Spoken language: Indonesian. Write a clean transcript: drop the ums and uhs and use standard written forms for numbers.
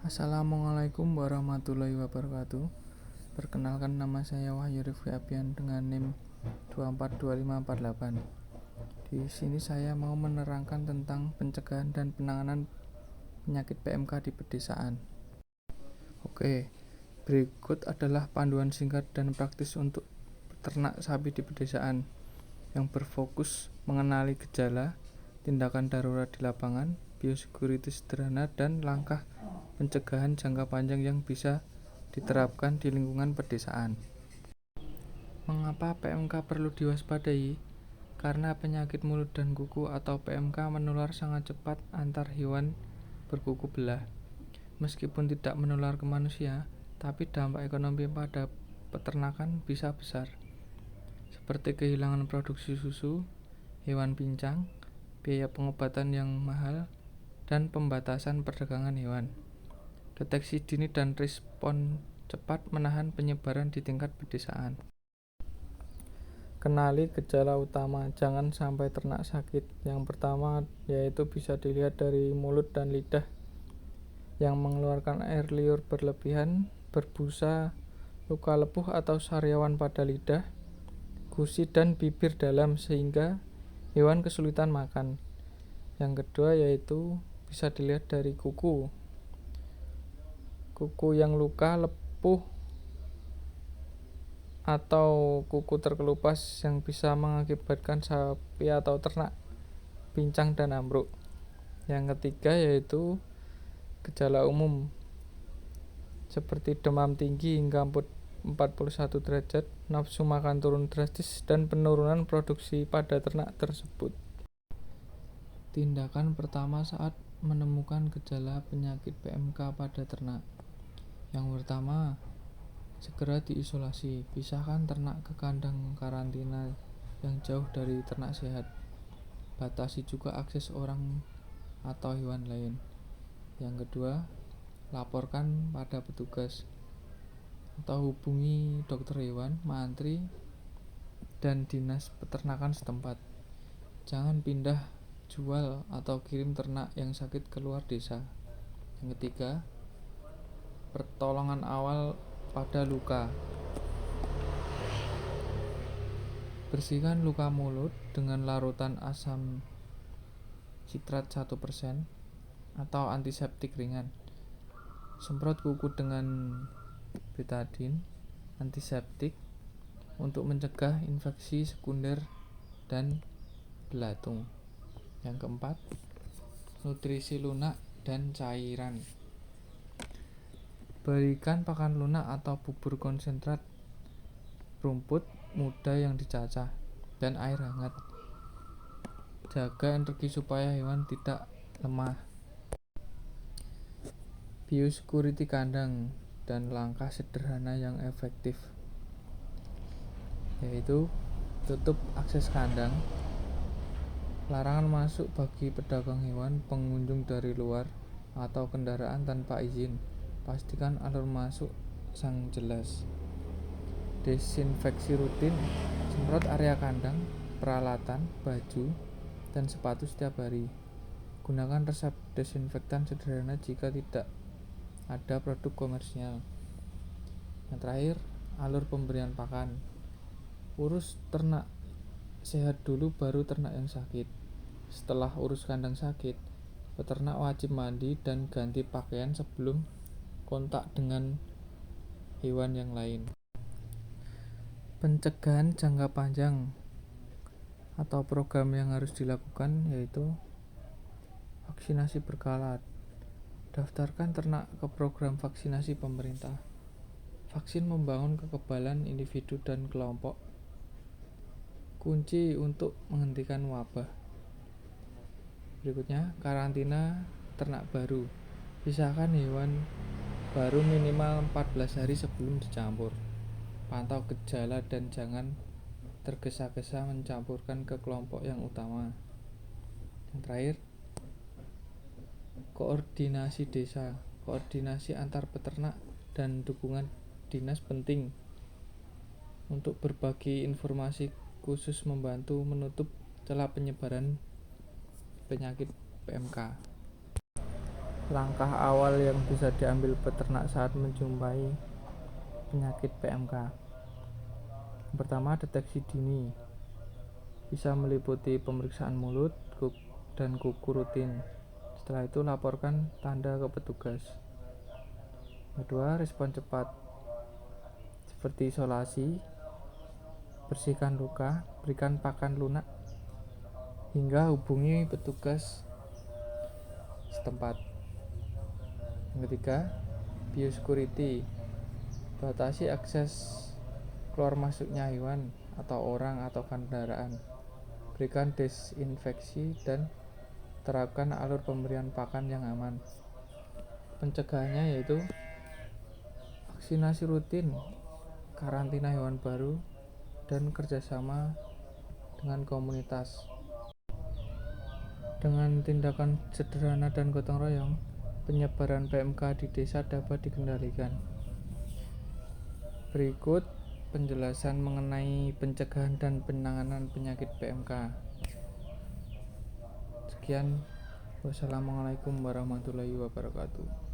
Assalamualaikum warahmatullahi wabarakatuh. Perkenalkan, nama saya Wahyu Rifki Abian dengan NIM 242548. Di sini saya mau menerangkan tentang pencegahan dan penanganan penyakit PMK di pedesaan. Oke, berikut adalah panduan singkat dan praktis untuk peternak sapi di pedesaan yang berfokus mengenali gejala, tindakan darurat di lapangan, biosecurity sederhana, dan langkah pencegahan jangka panjang yang bisa diterapkan di lingkungan pedesaan. Mengapa PMK perlu diwaspadai? Karena penyakit mulut dan kuku atau PMK menular sangat cepat antar hewan berkuku belah. Meskipun tidak menular ke manusia, tapi dampak ekonomi pada peternakan bisa besar, seperti kehilangan produksi susu, hewan pincang, biaya pengobatan yang mahal, dan pembatasan perdagangan hewan. Deteksi dini dan respon cepat menahan penyebaran di tingkat pedesaan. Kenali gejala utama, jangan sampai ternak sakit. Yang pertama yaitu bisa dilihat dari mulut dan lidah yang mengeluarkan air liur berlebihan, berbusa, luka lepuh atau sariawan pada lidah, gusi dan bibir dalam sehingga hewan kesulitan makan. Yang kedua yaitu bisa dilihat dari kuku yang luka, lepuh, atau kuku terkelupas yang bisa mengakibatkan sapi atau ternak pincang dan ambruk. Yang ketiga yaitu gejala umum seperti demam tinggi hingga 41 derajat, nafsu makan turun drastis, dan penurunan produksi pada ternak tersebut. Tindakan pertama saat menemukan gejala penyakit PMK pada ternak. Yang pertama, segera diisolasi. Pisahkan ternak ke kandang karantina yang jauh dari ternak sehat. Batasi juga akses orang atau hewan lain. Yang kedua, laporkan pada petugas atau hubungi dokter hewan, mantri, dan dinas peternakan setempat. Jangan pindah jual atau kirim ternak yang sakit keluar desa. Yang ketiga, pertolongan awal pada luka. Bersihkan luka mulut dengan larutan asam sitrat 1% atau antiseptik ringan. Semprot kuku dengan betadine antiseptik untuk mencegah infeksi sekunder dan belatung. Yang keempat, nutrisi lunak dan cairan. Berikan pakan lunak atau bubur konsentrat, rumput muda yang dicacah, dan air hangat. Jaga energi supaya hewan tidak lemah. Biosecurity kandang dan langkah sederhana yang efektif, yaitu tutup akses kandang, larangan masuk bagi pedagang hewan, pengunjung dari luar, atau kendaraan tanpa izin. Pastikan alur masuk yang jelas. Desinfeksi rutin, semprot area kandang, peralatan, baju, dan sepatu setiap hari. Gunakan resep desinfektan sederhana jika tidak ada produk komersial. Yang terakhir, alur pemberian pakan. Urus ternak sehat dulu, baru ternak yang sakit. Setelah urus kandang sakit, peternak wajib mandi dan ganti pakaian sebelum kontak dengan hewan yang lain. Pencegahan jangka panjang atau program yang harus dilakukan yaitu vaksinasi berkala. Daftarkan ternak ke program vaksinasi pemerintah. Vaksin membangun kekebalan individu dan kelompok. Kunci untuk menghentikan wabah. Berikutnya, karantina ternak baru. Pisahkan hewan baru minimal 14 hari sebelum dicampur. Pantau gejala dan jangan tergesa-gesa mencampurkan ke kelompok yang utama. Yang terakhir, koordinasi desa. Koordinasi antar peternak dan dukungan dinas penting untuk berbagi informasi, khusus membantu menutup celah penyebaran penyakit PMK. Langkah awal yang bisa diambil peternak saat menjumpai penyakit PMK. Yang pertama, deteksi dini. Bisa meliputi pemeriksaan mulut dan kuku rutin. Setelah itu laporkan tanda ke petugas. Kedua, respon cepat. Seperti isolasi, bersihkan luka, berikan pakan lunak, hingga hubungi petugas setempat. Yang ketiga, biosecurity. Batasi akses keluar masuknya hewan atau orang atau kendaraan. Berikan desinfeksi dan terapkan alur pemberian pakan yang aman. Pencegahannya yaitu vaksinasi rutin, karantina hewan baru, dan kerjasama dengan komunitas. Dengan tindakan sederhana dan gotong royong, penyebaran PMK di desa dapat dikendalikan. Berikut penjelasan mengenai pencegahan dan penanganan penyakit PMK. Sekian, wassalamualaikum warahmatullahi wabarakatuh.